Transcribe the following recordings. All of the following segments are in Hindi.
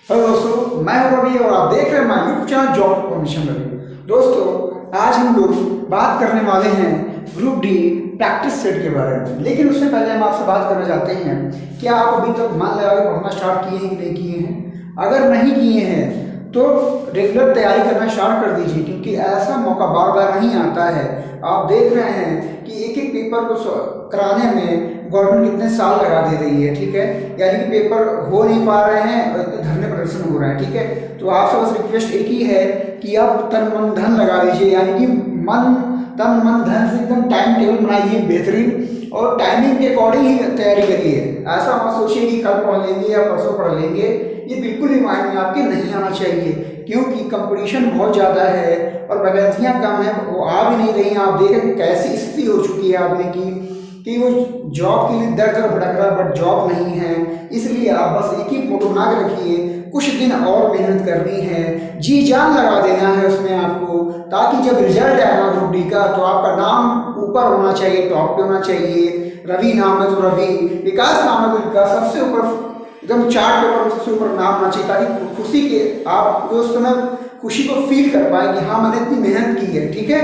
हेलो दोस्तों, मैं हूं रवि और आप देख रहे हैं हमारे YouTube channel job information Ravi. दोस्तों, आज हम लोग बात करने वाले हैं ग्रुप डी प्रैक्टिस सेट के बारे में। लेकिन उससे पहले हम आपसे बात करना चाहते हैं कि आप अभी तक मन लगा के पढ़ना स्टार्ट किए हैं कि नहीं किए हैं। अगर नहीं किए हैं तो रेगुलर तैयारी करना स्टार्ट कर दीजिए, क्योंकि ऐसा मौका बार बार नहीं आता है। आप देख रहे हैं कि एक एक पेपर को कराने में गवर्नमेंट कितने साल लगा दे रही है, ठीक है। यानी कि पेपर हो नहीं पा रहे हैं और इतने धरने प्रदर्शन हो रहे हैं, ठीक है। तो आपसे बस रिक्वेस्ट एक ही है कि आप तन मन धन लगा दीजिए, यानी कि तन मन धन से एकदम टाइम टेबल बनाइए बेहतरीन, और टाइमिंग के अकॉर्डिंग ही तैयारी करिए। ऐसा मत सोचिए कि कल पढ़ लेंगे या परसों पढ़ लेंगे, ये बिल्कुल ही माइंड में आपके नहीं आना चाहिए, क्योंकि कंपटीशन बहुत ज़्यादा है और वैकेंसियाँ कम है, वो आ भी नहीं रही हैं। आप देखें कैसी स्थिति हो चुकी है आदमी की कि वो जॉब के लिए दर दर भटक रहा है, बट जॉब नहीं है। इसलिए आप बस एक ही फोटो बना के रखिए, कुछ दिन और मेहनत करनी है, जी जान लगा देना है उसमें आपको, ताकि जब रिजल्ट आए ना ग्रुप डी का तो आपका नाम ऊपर होना चाहिए, टॉप पे होना चाहिए। रवि नाम है तो रवि, विकास नाम है तो विकास, सबसे ऊपर एकदम चार्ट पेपर सबसे ऊपर नाम होना चाहिए, ताकि खुशी के आप उस समय खुशी को फील कर पाए कि हाँ मैंने इतनी मेहनत की है, ठीक है।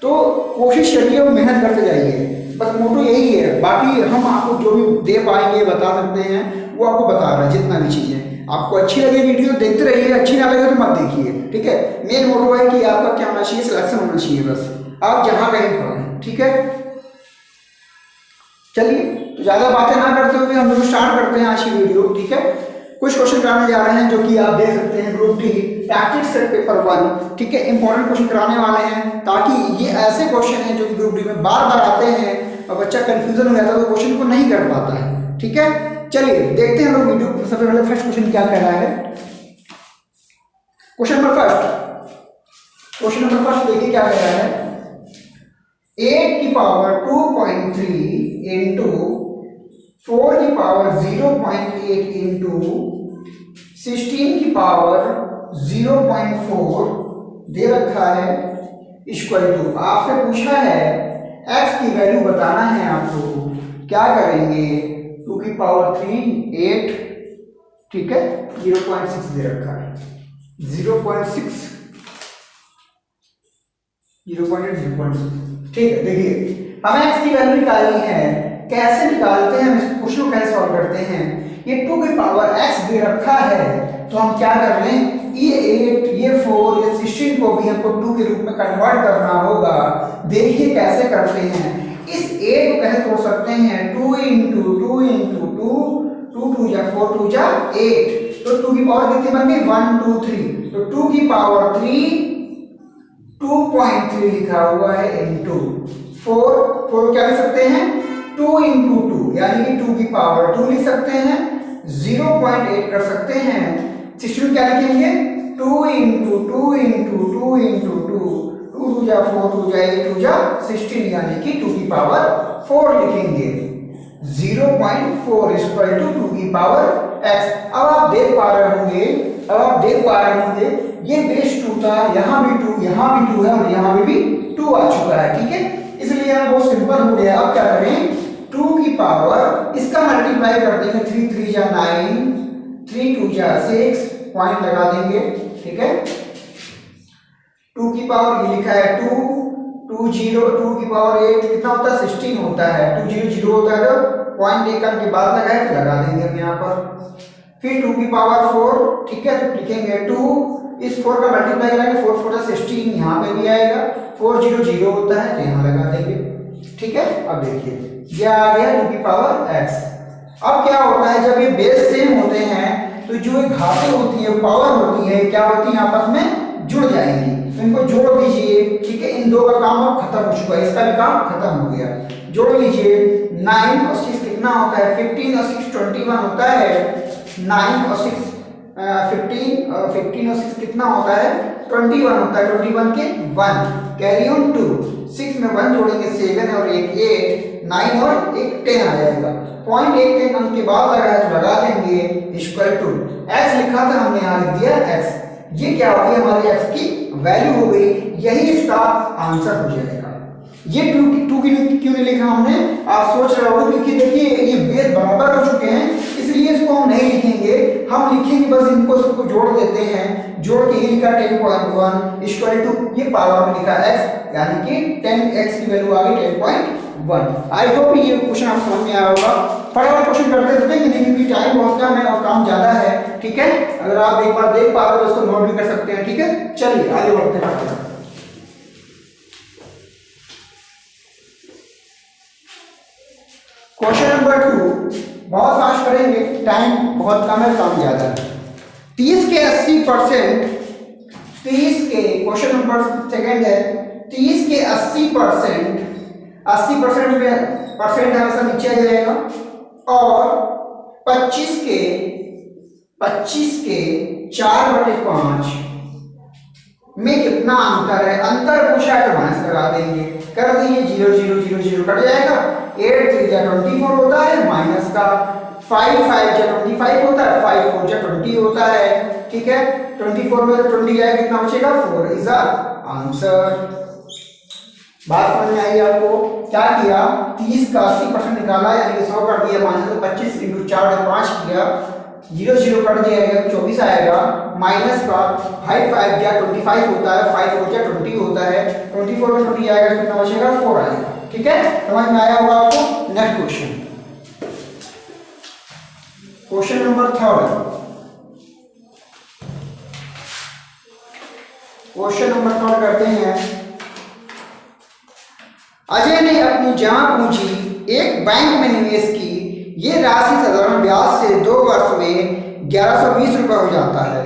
तो कोशिश करिए और मेहनत करते जाइए, बस मोटो यही है। बाकी हम आपको जो भी दे पाएंगे बता सकते हैं, वो आपको बता रहे हैं जितना भी चीज़ें। आपको अच्छी लगे वीडियो देखते रहिए, अच्छी ना लगे तो मत देखिए, ठीक है। मेन मोटो है कि आपका क्या होना चाहिए, सिलेक्शन होना चाहिए, बस आप जहाँ कहीं पढ़ें, ठीक है। चलिए, तो ज़्यादा बातें ना करते हुए हम लोग स्टार्ट करते हैं आज की वीडियो, ठीक है। कुछ क्वेश्चन कराने जा रहे हैं जो कि आप देख सकते हैं group D practice set paper 1, ठीक है। इंपॉर्टेंट क्वेश्चन कराने वाले हैं, ताकि ये ऐसे क्वेश्चन हैं जो कि ग्रुप डी में बार बार आते हैं और बच्चा कंफ्यूजन हो जाता है तो क्वेश्चन को नहीं कर पाता है, ठीक है। चलिए देखते हैं लोग वीडियो। सबसे पहले फर्स्ट क्वेश्चन क्या कह रहा है, क्वेश्चन नंबर फर्स्ट देखिए क्या कह रहा है। 8 की पावर 2.3 इंटू 4 की पावर 0.8 इंटू 16 की पावर 0.4 दे रखा है, इक्वल टू, आपसे पूछा है x की वैल्यू बताना है आपको। क्या करेंगे, 2 की पावर 3 8, ठीक है, 0.6 दे रखा है, 0.6 ठीक है। देखिए हमें x की वैल्यू निकालनी है, कैसे निकालते हैं, हम इस क्वेश्चन को कैसे सॉल्व करते हैं। ये 2 की पावर x दे रखा है तो हम क्या कर लें, ये 8 ये 4 ये 16 को भी हमको 2 के रूप में कन्वर्ट करना होगा। देखिए कैसे करते हैं। इस 8 को कैसे तोड़ सकते हैं, 2 इंटू 2 इंटू 2, 2 2 जा 4 2 जा 8, तो 2 की पावर कितनी बन गई, 1 2 3, तो 2 की पावर 3 2.3 लिखा हुआ है इंटू 4 क्या लिख सकते हैं, 2 इंटू 2 यानी कि 2 की पावर 2 लिख सकते हैं, 0.8 कर सकते हैं। 16 क्या लिखेंगे, 2 इंटू 2 इंटू 2 इंटू 2, 2 2 जा 4 2 जा 8 2 जा 16, यानी कि 2 की पावर 4 लिखेंगे। 0.4 इक्वल टू 2 की पावर x। अब आप देख पा रहे होंगे ये बेस 2 था, यहाँ भी 2 यहाँ भी 2 है और यहाँ भी 2 आ चुका है, ठीक है। इसलिए यहाँ बहुत सिंपल हो गया। अब क्या करें, 2 की पावर इसका मल्टीप्लाई कर देंगे, 3 3 जा 9, 3 2 जा 6, पॉइंट लगा देंगे, ठीक है। 2 की पावर ये लिखा है 2 2 0, 2 की पावर 8 कितना होता है, 16 होता है, 2 0 0 होता है, तो पॉइंट एक के बाद लगाए तो लगा देंगे हम यहाँ पर। फिर 2 की पावर 4, ठीक है, तो लिखेंगे 2, इस 4 का मल्टीप्लाई करेंगे, 4 4 16, यहाँ पे भी आएगा, 4 0 0 होता है तो यहाँ लगा देंगे, ठीक है। अब देखिए ये आ गया 2 की पावर x। अब क्या होता है, जब ये बेस सेम होते हैं तो जो घातें होती है, पावर होती है, क्या होती है, आपस में जुड़ जाएंगी, तो इनको जोड़ दीजिए, ठीक है। इन 2 का काम अब खत्म हो चुका है, इसका भी काम खत्म हो गया। जोड़ लीजिए, 9 और 6 कितना होता है, 15 और 6 21 होता है, 9 और 6 15 और 6 कितना होता है, 21 होता है, 21 के 1 कैरी ऑन 2, 6 में 1 जोड़ेंगे 7 और 1 8, 9 और 1 10 आ जाएगा। पॉइंट 1 के अंक के बाद लगाया तो लगा देंगे, इक्वल टू x लिखा था हमने, यहाँ लिख दिया x। ये क्या हो गई, हमारी x की वैल्यू हो गई, यही इसका आंसर हो जाएगा। ये 2 क्यों नहीं लिखा हमने, आप सोच रहे हो, क्योंकि देखिए ये बेस बराबर हो चुके हैं, इसलिए इसको हम नहीं लिखेंगे। हम लिखेंगे बस इनको सबको जोड़ देते हैं, जोड़ के ये लिखा 10.1 इक्वल टू ये पावर में लिखा x, यानी कि 10x की वैल्यू आ गई 10.1। आई होप ये क्वेश्चन आप समझ में आया होगा। फटाफट क्वेश्चन करते रहते हैं क्योंकि टाइम बहुत कम है और काम ज्यादा है, ठीक है। अगर आप एक बार देख पा रहे हो तो उसको नोट भी कर सकते हैं, ठीक है। चलिए आगे बढ़ते हैं। क्वेश्चन नंबर 2 बहुत फास्ट करेंगे, टाइम बहुत कम है, काम ज्यादा है। 30 के 80%, 30 के क्वेश्चन नंबर सेकंड है, 30 के 80%, 80% में परसेंट हमेशा नीचे आ जाएगा, और 25 के 4/5 में कितना अंतर है। अंतर पूछा है तो माइनस लगा देंगे, कर दिए 0 0 0 0 कट जाएगा। 8 3 जा 24 होता है, माइनस का 5 5 जा 25 होता है, 5 4 जा 20 होता है, ठीक है। 24 में 20 जाएगा कितना बचेगा, 4 इज आंसर। बात समझ में आई आपको? क्या किया, 30 का 80% निकाला यानी कि 100 कर दिया, माइनस को 25 × 4/5 किया, 0 0 कट जाएगा 24 आएगा, माइनस का 5 5 जा 25 होता है, 5 4 जा 20 होता है, 24 में 20 आएगा कितना बचेगा, 4 आएगा, ठीक है। समझ में आया होगा आपको। Next question, question number 3, question number 3 करते हैं। अजय ने अपनी जमा पूंजी एक बैंक में निवेश की, ये राशि साधारण ब्याज से 2 वर्ष में 1120 रुपये हो जाता है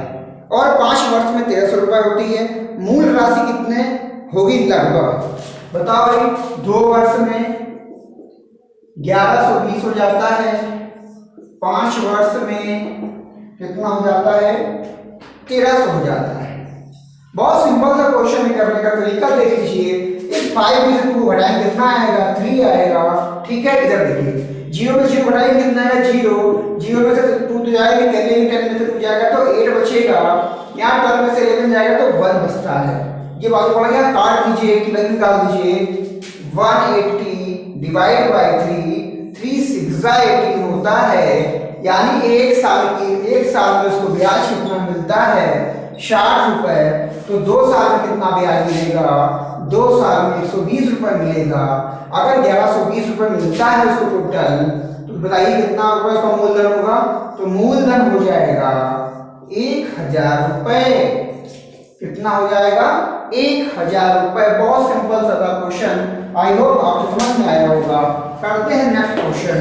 और 5 वर्ष में 1300 रुपये होती है। मूल राशि कितने होगी लगभग, बताओ भाई। 2 वर्ष में 1120 हो जाता है, 5 वर्ष में कितना हो जाता है, 1300 हो जाता है। बहुत सिंपल सा क्वेश्चन करने का तरीका देख लीजिए। इस 5 में से 2 घटाएंगे कितना आएगा, 3 आएगा, ठीक है। इधर देखिए 0 में 0 घटाएंगे कितना आएगा, 0 0 में से 2 तो जाएगा, 10 में से 2 जाएगा तो 8 बचेगा। यहाँ 12 में से 11 जाएगा तो 1 बचता है। ये बात पड़ गया, काट दीजिए कि वैल्यू निकाल दीजिए। 180 डिवाइड बाय 3 6 18 होता है, यानी एक साल में उसको ब्याज कितना मिलता है, 60 रुपए। तो 2 साल में कितना ब्याज मिलेगा, 2 साल में 120 रुपए मिलेगा। अगर 1120 रुपए मिलता है उसको टोटल, तो बताइए कितना रुपए उसका मूलधन होगा। तो मूलधन हो जाएगा 1000 रुपए। कितना हो जाएगा, 1000 रुपए। बहुत सिंपल सा था क्वेश्चन, आई होप आपको समझ में आया होगा। करते हैं नेक्स्ट क्वेश्चन,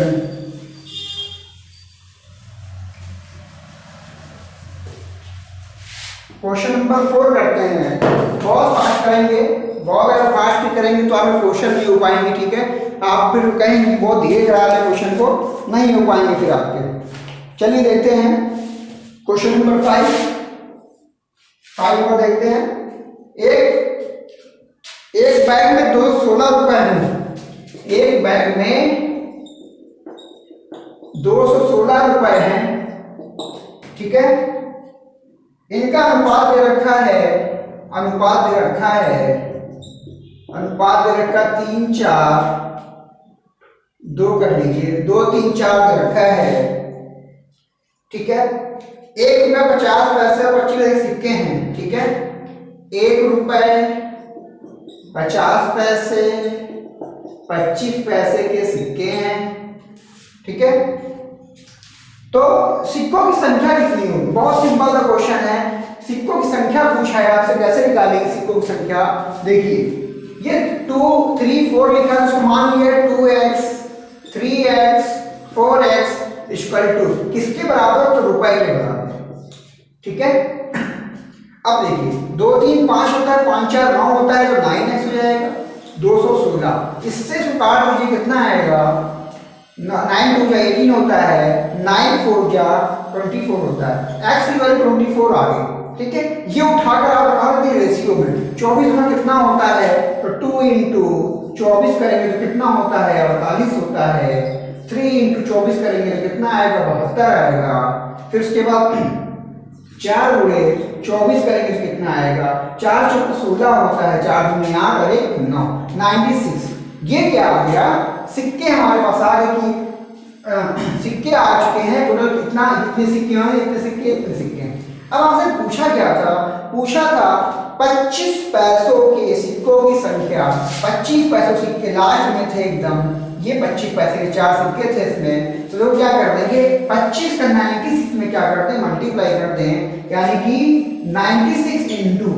क्वेश्चन नंबर 4 करते हैं। बहुत फास्ट करेंगे, बहुत अगर फास्ट करेंगे तो आपके क्वेश्चन नहीं हो पाएंगे, ठीक है। आप फिर कहेंगे बहुत धीरे करा रहे क्वेश्चन को, नहीं हो पाएंगे फिर आपके। चलिए देखते हैं क्वेश्चन नंबर 5 को देखते हैं। एक बैग में 216 रुपए हैं, एक बैग में 216 रुपए हैं, ठीक है। इनका अनुपात दे रखा है, अनुपात दे रखा 3 4 2 कर लीजिए, 2 3 4 दे रखा है, ठीक है। 1 रुपया 50 पैसे 25 सिक्के हैं, ठीक है। 1 रुपए 50 पैसे 25 पैसे के सिक्के हैं, ठीक है। तो सिक्कों की संख्या कितनी होगी, बहुत सिंपल सा क्वेश्चन है। सिक्कों की संख्या पूछा है आपसे, कैसे निकालेंगे सिक्कों की संख्या। देखिए ये 2 3 4 लिखा है, उसको मान लिया 2x 3x 4x equal to किसके बराबर, तो रुपए के बराबर, ठीक है। अब देखिए 2 3 5 होता है, 5 4 9 होता है, तो 9x हो जाएगा 216। इससे काट लीजिए कितना आएगा, 9 2 जा 18 होता है, 9 4 जा 24 होता है। x की वैल्यू 24 आ गई, ठीक है। ये उठाकर आप रखा दिए रेशियो में। 24 में कितना होता है, तो 2 × 24 करेंगे तो कितना होता है, 48 होता है। 3 × 24 करेंगे तो कितना आएगा, 72 आएगा। फिर उसके बाद 4 × 24 करेंगे तो कितना आएगा, 4 × 16 होता है, 4 × 8 और 1 9 96। ये क्या आ गया, सिक्के हमारे पास आ गए कि सिक्के आ चुके हैं, टोटल कितना, इतने सिक्के हैं, इतने सिक्के, इतने सिक्के हैं। अब आपसे पूछा क्या था, पूछा था 25 पैसों के सिक्कों की संख्या, 25 पैसों सिक्के लास्ट में थे एकदम, ये 25 पैसे के 4 सिक्के थे इसमें, तो लोग क्या कर देंगे 25 का 96 में क्या करते हैं मल्टीप्लाई करते हैं, यानी कि 96 इंटू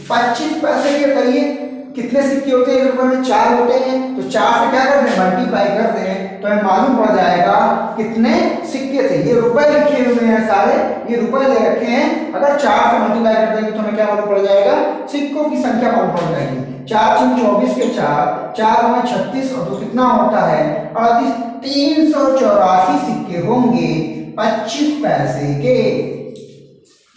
25 पैसे के कहिए कितने सिक्के होते हैं, 1 रुपए में 4 होते हैं, तो 4 से क्या करते हैं मल्टीप्लाई करते हैं, तो हमें मालूम पड़ जाएगा कितने सिक्के थे। ये रुपए लिखे हुए हैं सारे, ये रुपए ले रखे हैं, अगर 4 से मल्टीप्लाई कर देंगे तो हमें क्या मालूम पड़ जाएगा, सिक्कों की संख्या मालूम पड़ जाएगी। 4 × 24 के 4, 4 में 36 और 2 कितना होता है 38, 384 सिक्के होंगे 25 पैसे के,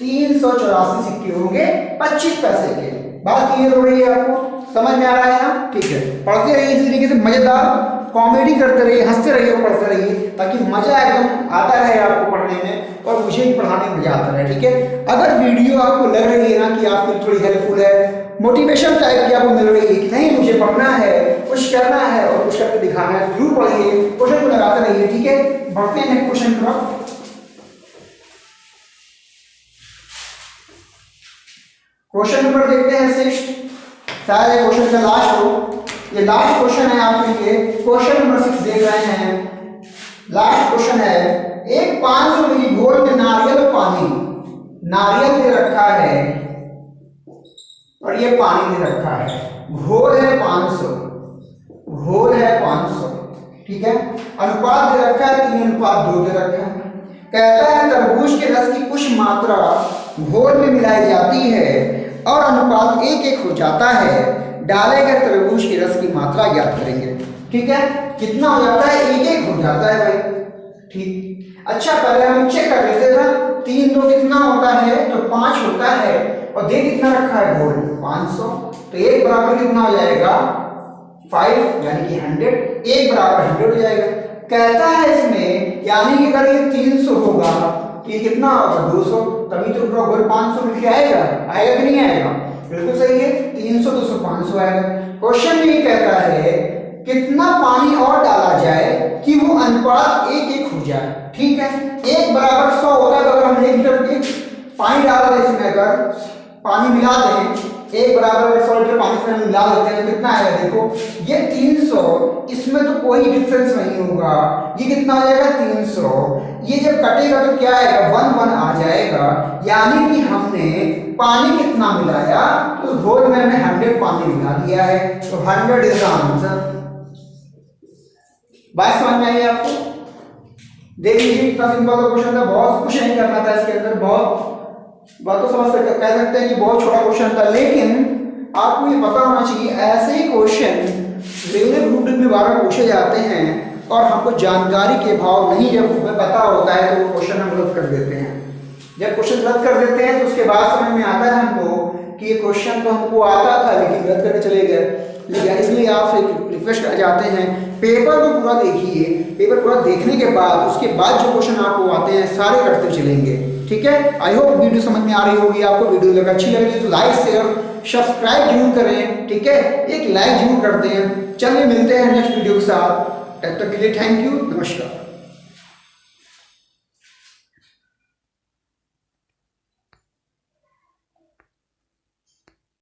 384 सिक्के होंगे 25 पैसे के। बात क्लियर हो रही है, आपको समझ में आ रहा है ना? ठीक है, पढ़ते रहिए इसी तरीके से, मजेदार कॉमेडी करते रहिए, हंसते रहिए और पढ़ते रहिए, ताकि मजा एकदम आता रहे आपको पढ़ने में और मुझे भी पढ़ाने में मजा आता रहे। ठीक है, अगर वीडियो आपको लग रही है ना कि आपके लिए थोड़ी हेल्पफुल है, मोटिवेशन टाइप की आपको मिल रही है कि नहीं मुझे पढ़ना है, कुछ करना है और कुछ करके दिखाना है, जरूर पढ़िए, क्वेश्चन को लगाते रहिए। ठीक है, बढ़ते हैं नेक्स्ट क्वेश्चन की तरफ। क्वेश्चन नंबर देखते हैं 6, शायद ये क्वेश्चन का लास्ट हो, ये लास्ट क्वेश्चन है आपके लिए, क्वेश्चन नंबर 6 देख रहे हैं, लास्ट क्वेश्चन है, एक 500 मिली घोल में नारियल पानी, नारियल दे रखा है और ये पानी दे रखा है, घोल है 500, घोल है 500, ठीक है, अनुपात दे रखा है 3:2 दे रखा है, कहता है तरबूज के रस की कुछ मात्रा घोल में मिलाई जाती है और अनुपात 1:1 हो जाता है, डाले गए तरबूज के रस की मात्रा ज्ञात करेंगे। ठीक है, कितना हो जाता है 1:1 हो जाता है भाई। ठीक, अच्छा पहले हम चेक कर लेते हैं, 3 2 कितना होता है, तो 5 होता है और दे कितना रखा है घोल 500, तो 1 बराबर कितना हो जाएगा 5 यानी कि 100, 1 बराबर 100 हो जाएगा। कहता है इसमें यानी कि अगर ये 300 होगा ये कितना होगा 200, तभी तो पूरा घोल 500 मिलके आएगा, आएगा कि नहीं आएगा? बिल्कुल सही है, 300 200 500 आएगा। क्वेश्चन में ये कहता है कितना पानी और डाला जाए कि वो अनुपात 1:1 हो जाए। ठीक है, 1 बराबर 100 होता है, तो अगर हम 1 लीटर पानी डाल दें इसमें, अगर पानी मिला दें 1 बराबर 100 लीटर पानी इसमें मिला देते हैं तो कितना आएगा, देखो ये 300, इसमें तो कोई डिफरेंस नहीं होगा, ये कितना आ जाएगा 300, ये जब कटेगा तो क्या आएगा 1 1 आ जाएगा, यानी कि हमने पानी कितना मिलाया, तो घोल में हमने 100 पानी मिला दिया है, तो 100 इज द आंसर। बात समझ में आई आपको? देख लीजिए कितना सिंपल क्वेश्चन था, बहुत कुछ नहीं करना था इसके अंदर, बहुत तो समझ सकते कह सकते हैं कि बहुत छोटा क्वेश्चन था, लेकिन आपको ये पता होना चाहिए ऐसे ही क्वेश्चन रेलवे ग्रुप में बार-बार पूछे जाते हैं और हमको जानकारी के भाव नहीं जब हमें पता होता है तो वो क्वेश्चन हम गलत कर देते हैं। जब क्वेश्चन गलत कर देते हैं तो उसके बाद समझ में आता है हमको कि ये क्वेश्चन तो हमको आता था लेकिन गलत करके चले गए। इसलिए आपसे रिक्वेस्ट कर जाते हैं पेपर को पूरा देखिए, पेपर पूरा देखने के बाद उसके बाद जो क्वेश्चन आपको आते हैं सारे करते चलेंगे। ठीक है, आई होप वीडियो समझ में आ रही होगी आपको। वीडियो अगर अच्छी लग रही है तो लाइक शेयर सब्सक्राइब जरूर करें। ठीक है, एक लाइक जरूर कर दें। चलिए मिलते हैं नेक्स्ट वीडियो के साथ, तब तक के लिए थैंक यू, नमस्कार।